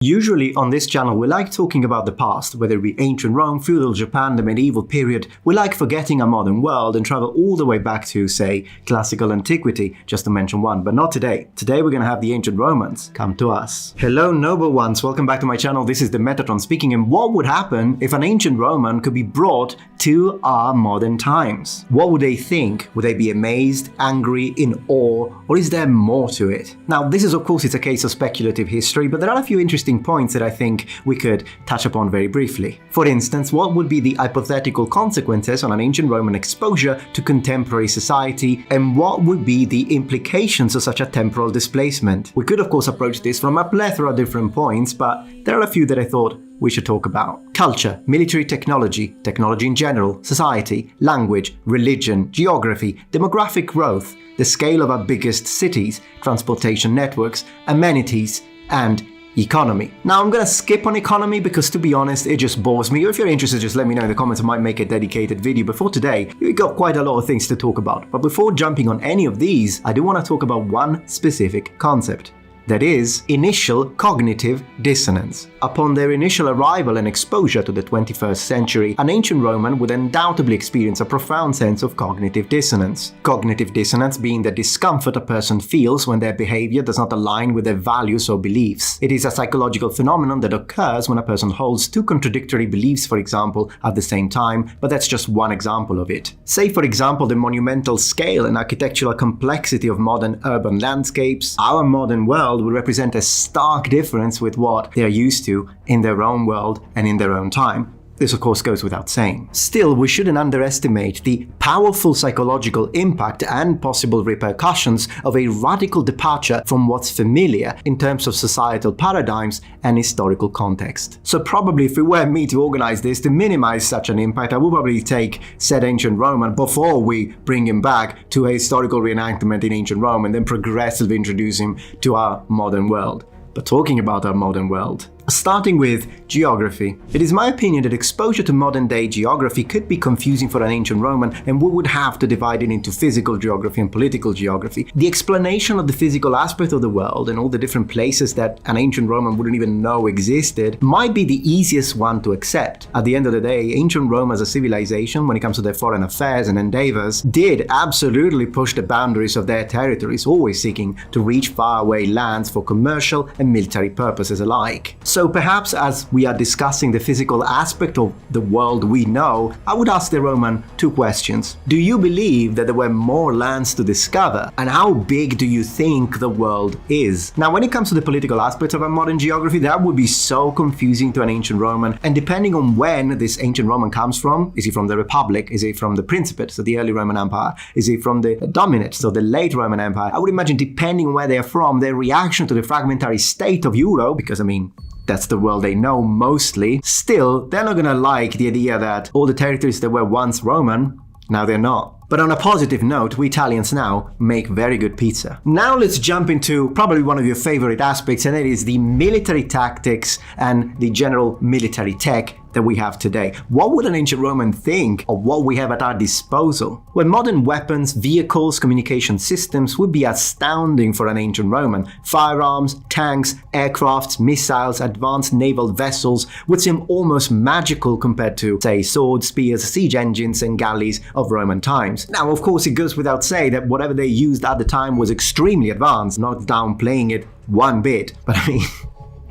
Usually on this channel we like talking about the past, whether it be ancient Rome, feudal Japan, the medieval period. We like forgetting our modern world and travel all the way back to, say, classical antiquity, just to mention one, but not today. Today we're gonna have the ancient Romans come to us. Hello noble ones, welcome back to my channel. This is the Metatron speaking, and what would happen if an ancient Roman could be brought to our modern times? What would they think? Would they be amazed, angry, in awe, or is there more to it? Now this is of course it's a case of speculative history, but there are a few interesting points that I think we could touch upon very briefly. For instance, what would be the hypothetical consequences on an ancient Roman exposure to contemporary society, and what would be the implications of such a temporal displacement? We could of course approach this from a plethora of different points, but there are a few that I thought we should talk about. Culture, military technology, technology in general, society, language, religion, geography, demographic growth, the scale of our biggest cities, transportation networks, amenities, and economy. Now I'm gonna skip on economy because, to be honest, it just bores me. If you're interested, just let me know in the comments. I might make a dedicated video. But for today, we got quite a lot of things to talk about. But before jumping on any of these, I do want to talk about one specific concept. That is, initial cognitive dissonance. Upon their initial arrival and exposure to the 21st century, an ancient Roman would undoubtedly experience a profound sense of cognitive dissonance. Cognitive dissonance being the discomfort a person feels when their behavior does not align with their values or beliefs. It is a psychological phenomenon that occurs when a person holds two contradictory beliefs, for example, at the same time, but that's just one example of it. Say, for example, the monumental scale and architectural complexity of modern urban landscapes. Our modern world would represent a stark difference with what they are used to in their own world and in their own time. This of course goes without saying. Still, we shouldn't underestimate the powerful psychological impact and possible repercussions of a radical departure from what's familiar in terms of societal paradigms and historical context. So probably if it were me to organize this to minimize such an impact, I would probably take said ancient Roman before we bring him back to a historical reenactment in ancient Rome and then progressively introduce him to our modern world. But talking about our modern world, starting with geography. It is my opinion that exposure to modern-day geography could be confusing for an ancient Roman, and we would have to divide it into physical geography and political geography. The explanation of the physical aspect of the world and all the different places that an ancient Roman wouldn't even know existed might be the easiest one to accept. At the end of the day, ancient Rome as a civilization, when it comes to their foreign affairs and endeavors, did absolutely push the boundaries of their territories, always seeking to reach faraway lands for commercial and military purposes alike. So perhaps as we are discussing the physical aspect of the world we know, I would ask the Roman two questions. Do you believe that there were more lands to discover? And how big do you think the world is? Now, when it comes to the political aspects of our modern geography, that would be so confusing to an ancient Roman. And depending on when this ancient Roman comes from, is he from the Republic? Is he from the Principate, so the early Roman Empire? Is he from the Dominate, so the late Roman Empire? I would imagine, depending on where they are from, their reaction to the fragmentary state of Europe, because I mean, that's the world they know mostly. Still, they're not gonna like the idea that all the territories that were once Roman, now they're not. But on a positive note, we Italians now make very good pizza. Now let's jump into probably one of your favorite aspects, and that is the military tactics and the general military tech that we have today. What would an ancient Roman think of what we have at our disposal? Well, modern weapons, vehicles, communication systems would be astounding for an ancient Roman. Firearms, tanks, aircrafts, missiles, advanced naval vessels would seem almost magical compared to, say, swords, spears, siege engines, and galleys of Roman times. Now, of course, it goes without saying that whatever they used at the time was extremely advanced, not downplaying it one bit, but I mean,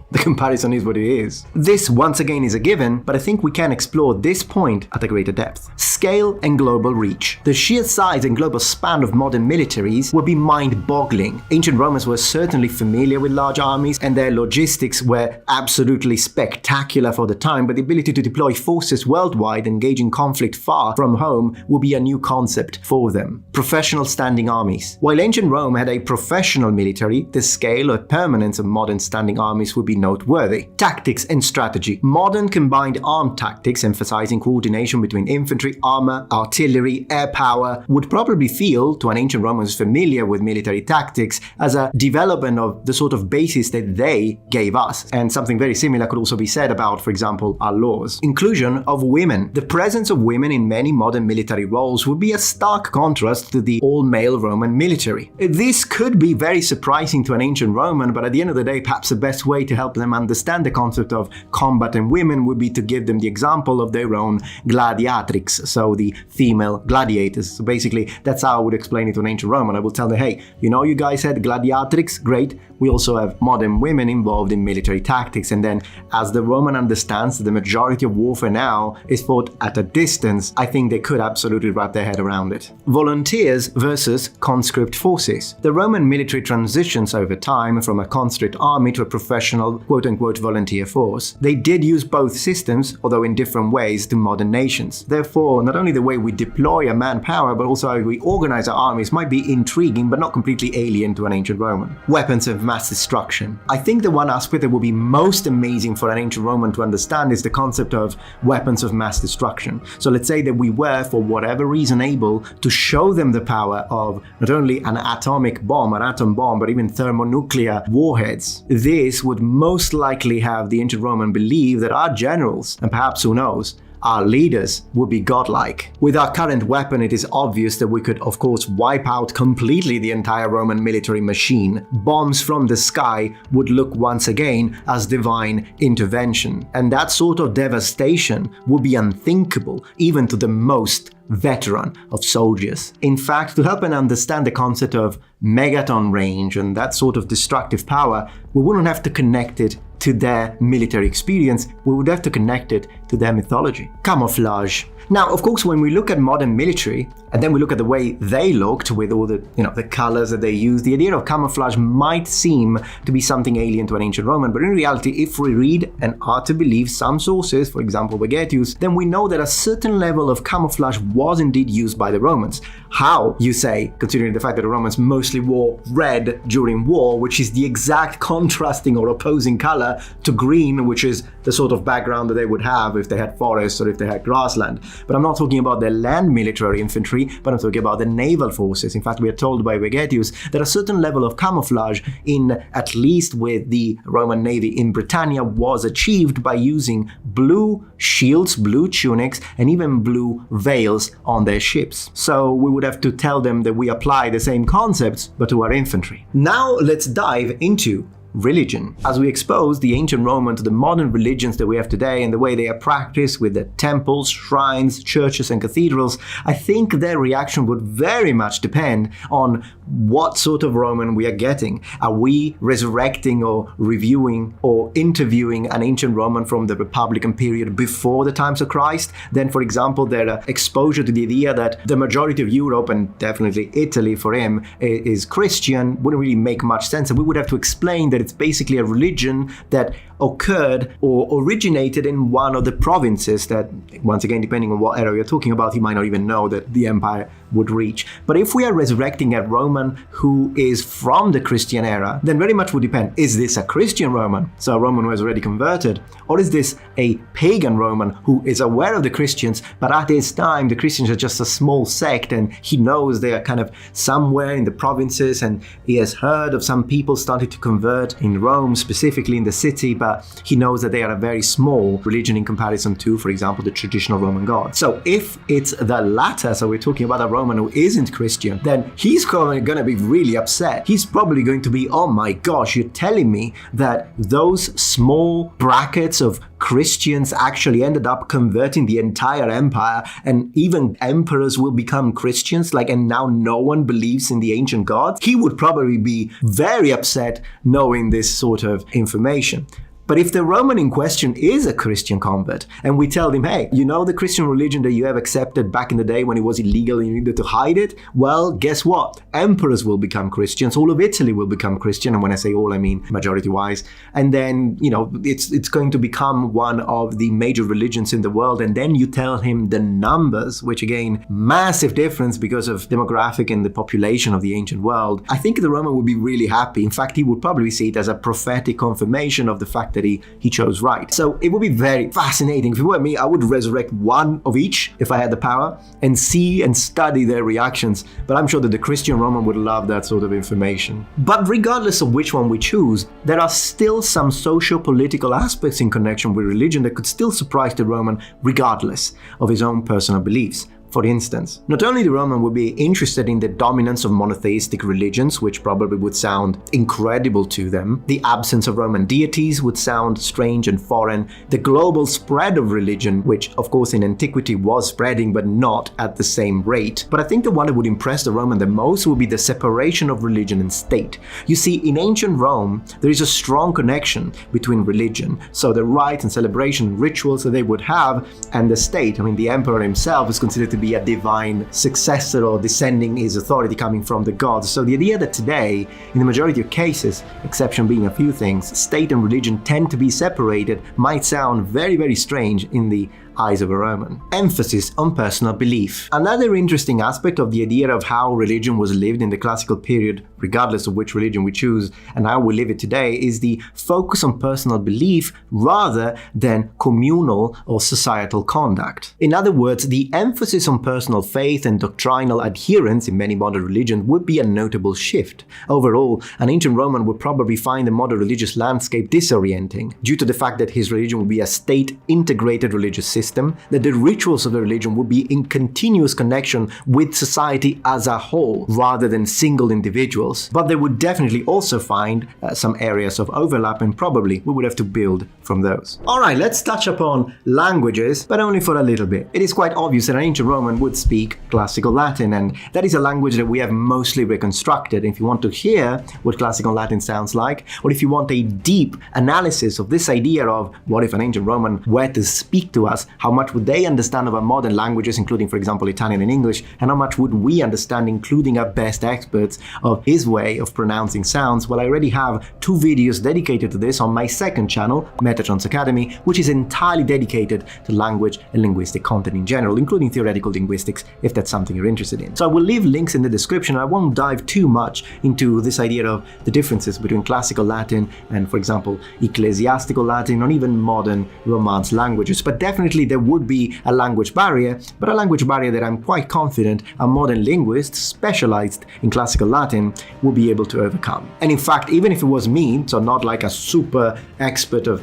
the comparison is what it is. This, once again, is a given, but I think we can explore this point at a greater depth. Scale and global reach. The sheer size and global span of modern militaries would be mind-boggling. Ancient Romans were certainly familiar with large armies, and their logistics were absolutely spectacular for the time, but the ability to deploy forces worldwide, engaging conflict far from home, would be a new concept for them. Professional standing armies. While ancient Rome had a professional military, the scale or permanence of modern standing armies would be noteworthy. Tactics and strategy. Modern combined armed tactics, emphasizing coordination between infantry, armor, artillery, air power, would probably feel, to an ancient Roman familiar with military tactics, as a development of the sort of basis that they gave us. And something very similar could also be said about, for example, our laws. Inclusion of women. The presence of women in many modern military roles would be a stark contrast to the all-male Roman military. This could be very surprising to an ancient Roman, but at the end of the day, perhaps the best way to help help them understand the concept of combat and women would be to give them the example of their own gladiatrix, so the female gladiators. So basically, that's how I would explain it to an ancient Roman. I will tell them, hey, you guys had gladiatrix, great. We also have modern women involved in military tactics. And then as the Roman understands that the majority of warfare now is fought at a distance, I think they could absolutely wrap their head around it. Volunteers versus conscript forces. The Roman military transitions over time from a conscript army to a professional quote-unquote volunteer force. They did use both systems, although in different ways to modern nations. Therefore, not only the way we deploy a manpower, but also how we organize our armies might be intriguing but not completely alien to an ancient Roman. Weapons of mass destruction. I think the one aspect that would be most amazing for an ancient Roman to understand is the concept of weapons of mass destruction. So let's say that we were, for whatever reason, able to show them the power of not only an atomic bomb, an atom bomb, but even thermonuclear warheads. This would most likely have the ancient Roman believe that our generals, and perhaps who knows, our leaders would be godlike. With our current weapon, it is obvious that we could, of course, wipe out completely the entire Roman military machine. Bombs from the sky would look once again as divine intervention. And that sort of devastation would be unthinkable, even to the most veteran of soldiers. In fact, to help and understand the concept of megaton range and that sort of destructive power, we wouldn't have to connect it to their military experience, we would have to connect it to their mythology. Camouflage. Now, of course, when we look at modern military, and then we look at the way they looked with all the, the colors that they used, the idea of camouflage might seem to be something alien to an ancient Roman, but in reality, if we read and are to believe some sources, for example, Vegetius, then we know that a certain level of camouflage was indeed used by the Romans. How, you say, considering the fact that the Romans mostly wore red during war, which is the exact contrasting or opposing color to green, which is the sort of background that they would have if they had forests or if they had grassland. But I'm not talking about the land military infantry, but I'm talking about the naval forces. In fact, we are told by Vegetius that a certain level of camouflage in, at least with the Roman navy in Britannia, was achieved by using blue shields, blue tunics, and even blue veils on their ships. So we would have to tell them that we apply the same concepts, but to our infantry. Now let's dive into religion. As we expose the ancient Roman to the modern religions that we have today and the way they are practiced with the temples, shrines, churches, and cathedrals, I think their reaction would very much depend on what sort of Roman we are getting. Are we resurrecting or reviewing or interviewing an ancient Roman from the Republican period before the times of Christ? Then, for example, their exposure to the idea that the majority of Europe, and definitely Italy for him, is Christian, wouldn't really make much sense. And we would have to explain that it's basically a religion that occurred or originated in one of the provinces that, once again, depending on what era you're talking about, he might not even know that the empire would reach. But if we are resurrecting a Roman who is from the Christian era, then very much would depend. Is this a Christian Roman, so a Roman who has already converted? Or is this a pagan Roman who is aware of the Christians, but at this time the Christians are just a small sect and he knows they are kind of somewhere in the provinces and he has heard of some people starting to convert in Rome, specifically in the city, but he knows that they are a very small religion in comparison to, for example, the traditional Roman god. So if it's the latter, so we're talking about a Roman who isn't Christian, then he's going to be really upset. He's probably going to be, oh my gosh, you're telling me that those small brackets of Christians actually ended up converting the entire empire, and even emperors will become Christians, and now no one believes in the ancient gods? He would probably be very upset knowing this sort of information. But if the Roman in question is a Christian convert, and we tell him, hey, you know the Christian religion that you have accepted back in the day when it was illegal and you needed to hide it? Well, guess what? Emperors will become Christians. All of Italy will become Christian. And when I say all, I mean majority-wise. And then, it's going to become one of the major religions in the world. And then you tell him the numbers, which again, massive difference because of demographic and the population of the ancient world. I think the Roman would be really happy. In fact, he would probably see it as a prophetic confirmation of the fact that he chose right. So it would be very fascinating. If it were me, I would resurrect one of each if I had the power and see and study their reactions. But I'm sure that the Christian Roman would love that sort of information. But regardless of which one we choose, there are still some socio-political aspects in connection with religion that could still surprise the Roman regardless of his own personal beliefs. For instance, not only the Roman would be interested in the dominance of monotheistic religions, which probably would sound incredible to them, the absence of Roman deities would sound strange and foreign, the global spread of religion, which of course in antiquity was spreading but not at the same rate. But I think the one that would impress the Roman the most would be the separation of religion and state. You see, in ancient Rome, there is a strong connection between religion, so the rites and celebration and rituals that they would have, and the state. I mean, the emperor himself is considered to be a divine successor or descending his authority coming from the gods. So the idea that today, in the majority of cases, exception being a few things, state and religion tend to be separated might sound very, very strange in the eyes of a Roman. Emphasis on personal belief. Another interesting aspect of the idea of how religion was lived in the classical period, regardless of which religion we choose, and how we live it today, is the focus on personal belief rather than communal or societal conduct. In other words, the emphasis on personal faith and doctrinal adherence in many modern religions would be a notable shift. Overall, an ancient Roman would probably find the modern religious landscape disorienting, due to the fact that his religion would be a state-integrated religious system, that the rituals of the religion would be in continuous connection with society as a whole, rather than single individuals. But they would definitely also find some areas of overlap, and probably we would have to build from those. Alright, let's touch upon languages, but only for a little bit. It is quite obvious that an ancient Roman would speak classical Latin, and that is a language that we have mostly reconstructed. If you want to hear what classical Latin sounds like, or if you want a deep analysis of this idea of what if an ancient Roman were to speak to us, how much would they understand of our modern languages, including, for example, Italian and English, and how much would we understand, including our best experts, of his way of pronouncing sounds? Well, I already have 2 videos dedicated to this on my second channel, Metatron's Academy, which is entirely dedicated to language and linguistic content in general, including theoretical linguistics, if that's something you're interested in. So I will leave links in the description. I won't dive too much into this idea of the differences between classical Latin and, for example, ecclesiastical Latin, or even modern Romance languages, but definitely there would be a language barrier, but a language barrier that I'm quite confident a modern linguist specialized in classical Latin will be able to overcome. And in fact, even if it was me, so not like a super expert of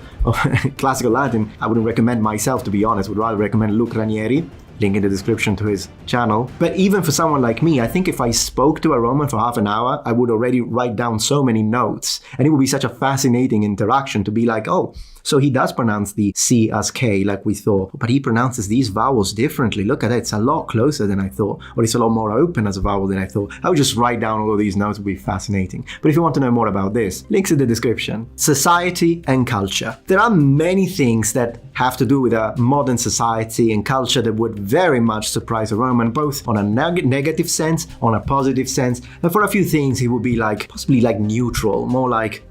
classical Latin, I wouldn't recommend myself, to be honest. Would rather recommend Luke Ranieri, link in the description to his channel. But even for someone like me, I think if I spoke to a Roman for half an hour, I would already write down so many notes, and it would be such a fascinating interaction to be like, oh, so he does pronounce the C as K like we thought, but he pronounces these vowels differently. Look at it, it's a lot closer than I thought, or it's a lot more open as a vowel than I thought. I would just write down all of these notes, it would be fascinating. But if you want to know more about this, links in the description. Society and culture. There are many things that have to do with a modern society and culture that would very much surprise a Roman, both on a negative sense, on a positive sense, and for a few things he would be like, possibly like neutral, more like,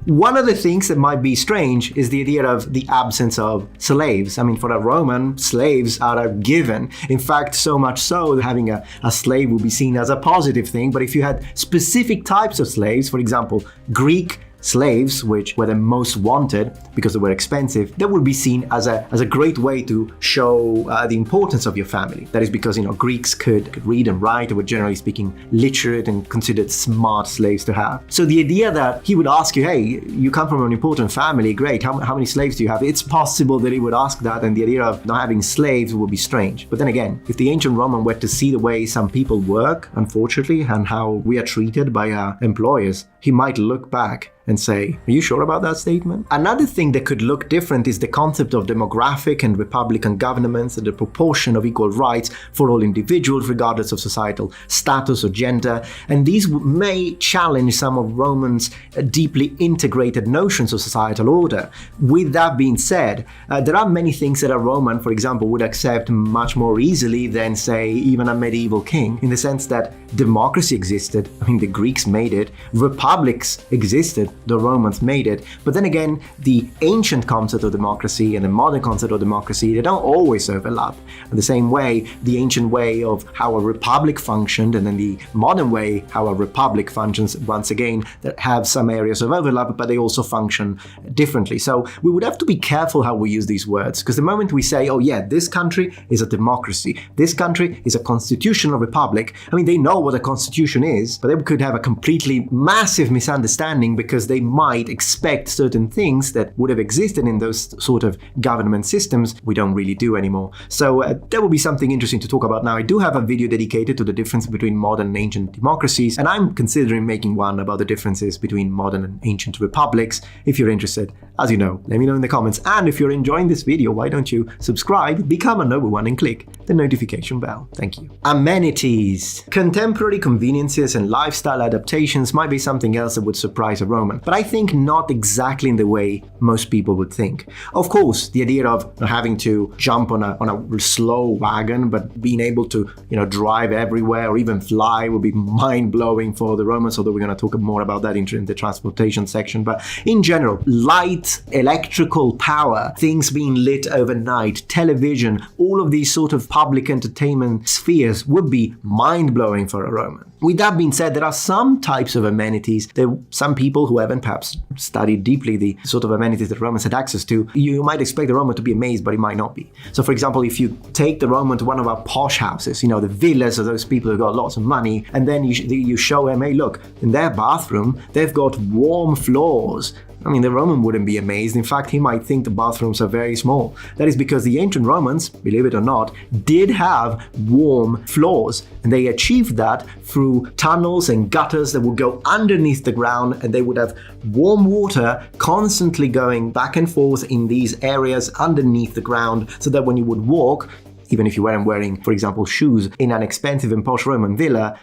One of the things that might be strange is the idea of the absence of slaves. I mean, for a Roman, slaves are a given. In fact, so much so that having a slave would be seen as a positive thing. But if you had specific types of slaves, for example, Greek slaves, which were the most wanted because they were expensive, that would be seen as a great way to show the importance of your family. That is because, Greeks could read and write, they were generally speaking literate and considered smart slaves to have. So the idea that he would ask you, hey, you come from an important family, great, how many slaves do you have? It's possible that he would ask that, and the idea of not having slaves would be strange. But then again, if the ancient Roman were to see the way some people work, unfortunately, and how we are treated by our employers, he might look back and say, are you sure about that statement? Another thing that could look different is the concept of demographic and republican governments and the proportion of equal rights for all individuals regardless of societal status or gender. And these may challenge some of Romans' deeply integrated notions of societal order. With that being said, there are many things that a Roman, for example, would accept much more easily than, say, even a medieval king, in the sense that democracy existed. I mean, the Greeks made it, republics existed, the Romans made it. But then again, the ancient concept of democracy and the modern concept of democracy, they don't always overlap. In the same way, the ancient way of how a republic functioned and then the modern way how a republic functions, once again, that have some areas of overlap, but they also function differently. So we would have to be careful how we use these words, because the moment we say, oh yeah, this country is a democracy, this country is a constitutional republic, I mean, they know what a constitution is, but they could have a completely massive misunderstanding because because they might expect certain things that would have existed in those sort of government systems we don't really do anymore. So that will be something interesting to talk about. Now, I do have a video dedicated to the difference between modern and ancient democracies, and I'm considering making one about the differences between modern and ancient republics. If you're interested, as you know, let me know in the comments. And if you're enjoying this video, why don't you subscribe, become a noble one, and click the notification bell. Thank you. Amenities. Contemporary conveniences and lifestyle adaptations might be something else that would surprise a Roman, but I think not exactly in the way most people would think. Of course, the idea of having to jump on a slow wagon, but being able to, drive everywhere or even fly would be mind-blowing for the Romans, although we're going to talk more about that in the transportation section. But in general, light, electrical power, things being lit overnight, television, all of these sort of public entertainment spheres would be mind-blowing for a Roman. With that being said, there are some types of amenities that some people who haven't perhaps studied deeply the sort of amenities that Romans had access to, you might expect the Roman to be amazed, but it might not be. So for example, if you take the Roman to one of our posh houses, the villas of those people who got lots of money, and then you show him, hey, look, in their bathroom, they've got warm floors. I mean, the Roman wouldn't be amazed. In fact, he might think the bathrooms are very small. That is because the ancient Romans, believe it or not, did have warm floors. And they achieved that through tunnels and gutters that would go underneath the ground, and they would have warm water constantly going back and forth in these areas underneath the ground, so that when you would walk, even if you weren't wearing, for example, shoes in an expensive and posh Roman villa,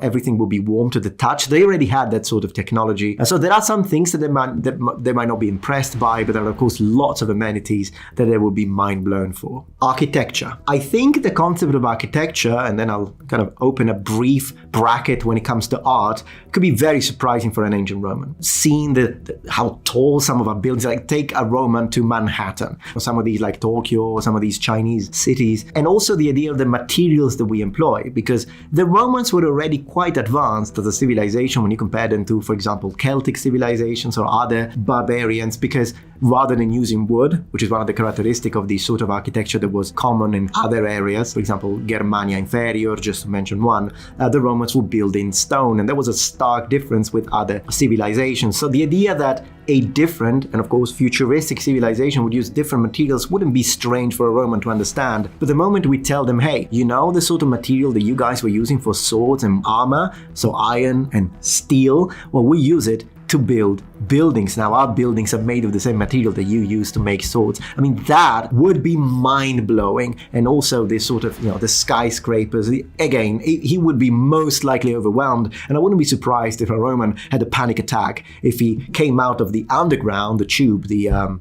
everything would be warm to the touch. They already had that sort of technology. And so there are some things that they might not be impressed by, but there are, of course, lots of amenities that they would be mind-blown for. Architecture. I think the concept of architecture, and then I'll kind of open a brief bracket when it comes to art, could be very surprising for an ancient Roman. Seeing how tall some of our buildings, like take a Roman to Manhattan, or some of these like Tokyo, or some of these Chinese cities, and also the idea of the materials that we employ, because the Romans were already quite advanced as a civilization when you compare them to, for example, Celtic civilizations or other barbarians, because rather than using wood, which is one of the characteristics of the sort of architecture that was common in other areas, for example, Germania Inferior, just to mention one, the Romans would build in stone, and there was a stark difference with other civilizations. So the idea that a different, and of course futuristic civilization would use different materials wouldn't be strange for a Roman to understand. But the moment we tell them, hey, the sort of material that you guys were using for swords and armor, so iron and steel, well, we use it to build buildings. Now our buildings are made of the same material that you use to make swords. I mean, that would be mind-blowing. And also this sort of, the skyscrapers, again, he would be most likely overwhelmed. And I wouldn't be surprised if a Roman had a panic attack if he came out of the underground, the tube, the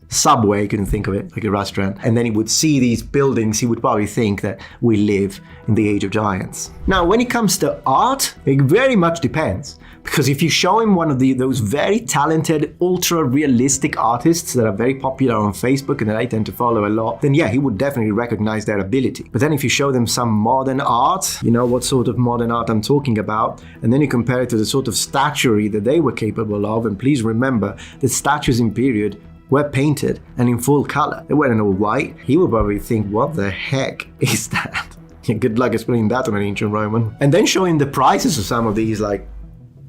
subway, couldn't think of it, like a restaurant, and then he would see these buildings, he would probably think that we live in the age of giants. Now, when it comes to art, it very much depends. Because if you show him one of those very talented, ultra-realistic artists that are very popular on Facebook and that I tend to follow a lot, then yeah, he would definitely recognize their ability. But then if you show them some modern art, what sort of modern art I'm talking about, and then you compare it to the sort of statuary that they were capable of, and please remember that statues in period were painted and in full color. They weren't all white. He would probably think, what the heck is that? Good luck explaining that to an ancient Roman. And then showing the prices of some of these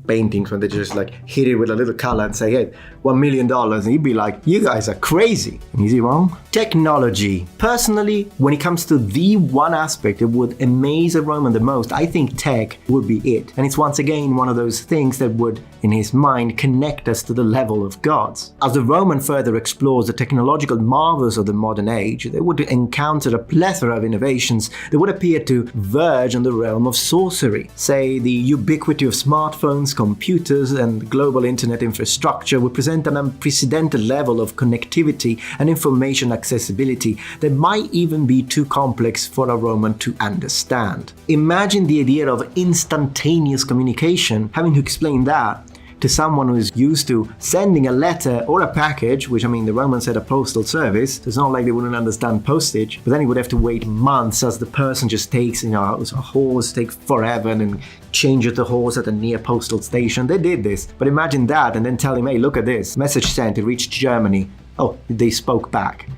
paintings when they just hit it with a little color and say, hey, $1 million, and he'd be like, you guys are crazy. And is he wrong? Technology. Personally, when it comes to the one aspect that would amaze a Roman the most, I think tech would be it. And it's once again one of those things that would, in his mind, connect us to the level of gods. As the Roman further explores the technological marvels of the modern age, they would encounter a plethora of innovations that would appear to verge on the realm of sorcery. Say, the ubiquity of smartphones, computers, and global internet infrastructure would present an unprecedented level of connectivity and information accessibility that might even be too complex for a Roman to understand. Imagine the idea of instantaneous communication, having to explain that to someone who is used to sending a letter or a package, which, the Romans had a postal service, so it's not like they wouldn't understand postage, but then he would have to wait months as the person just takes, a horse, take forever, and then change the horse at a near postal station. They did this, but imagine that, and then tell him, hey, look at this, message sent, it reached Germany. Oh, they spoke back.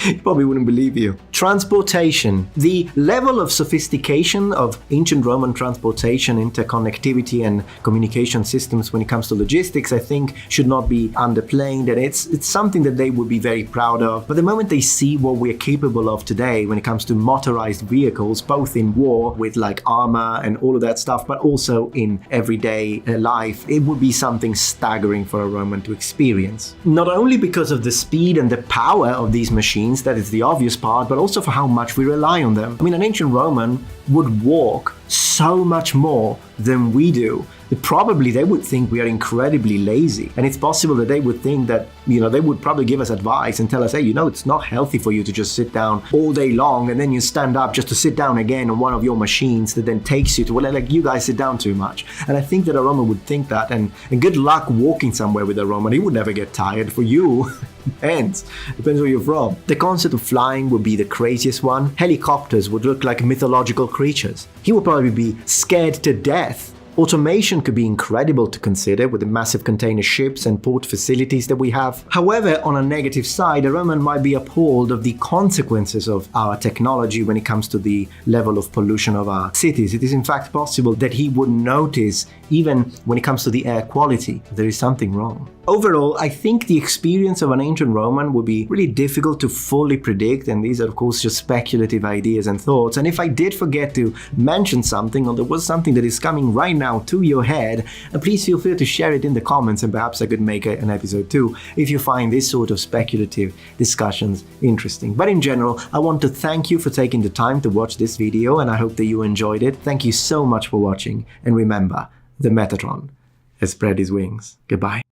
He probably wouldn't believe you. Transportation. The level of sophistication of ancient Roman transportation, interconnectivity and communication systems when it comes to logistics, I think should not be underplayed, and it's something that they would be very proud of. But the moment they see what we're capable of today when it comes to motorized vehicles, both in war with like armor and all of that stuff, but also in everyday life, it would be something staggering for a Roman to experience. Not only because of the speed and the power of these machines, that is the obvious part, but also for how much we rely on them. I mean, an ancient Roman would walk so much more than we do. Probably they would think we are incredibly lazy, and it's possible that they would think that, they would probably give us advice and tell us, hey, it's not healthy for you to just sit down all day long and then you stand up just to sit down again on one of your machines that then takes you to, well, like, you guys sit down too much. And I think that a Roman would think that, and good luck walking somewhere with a Roman. He would never get tired. For you, depends where you're from. The concept of flying would be the craziest one. Helicopters would look like mythological creatures. He would probably be scared to death. Automation could be incredible to consider with the massive container ships and port facilities that we have. However, on a negative side, a Roman might be appalled of the consequences of our technology when it comes to the level of pollution of our cities. It is in fact possible that he would notice, even when it comes to the air quality, there is something wrong. Overall, I think the experience of an ancient Roman would be really difficult to fully predict, and these are of course just speculative ideas and thoughts. And if I did forget to mention something, or there was something that is coming right now to your head, please feel free to share it in the comments, and perhaps I could make an episode too if you find this sort of speculative discussions interesting. But in general, I want to thank you for taking the time to watch this video, and I hope that you enjoyed it. Thank you so much for watching, and remember, the Metatron has spread his wings. Goodbye.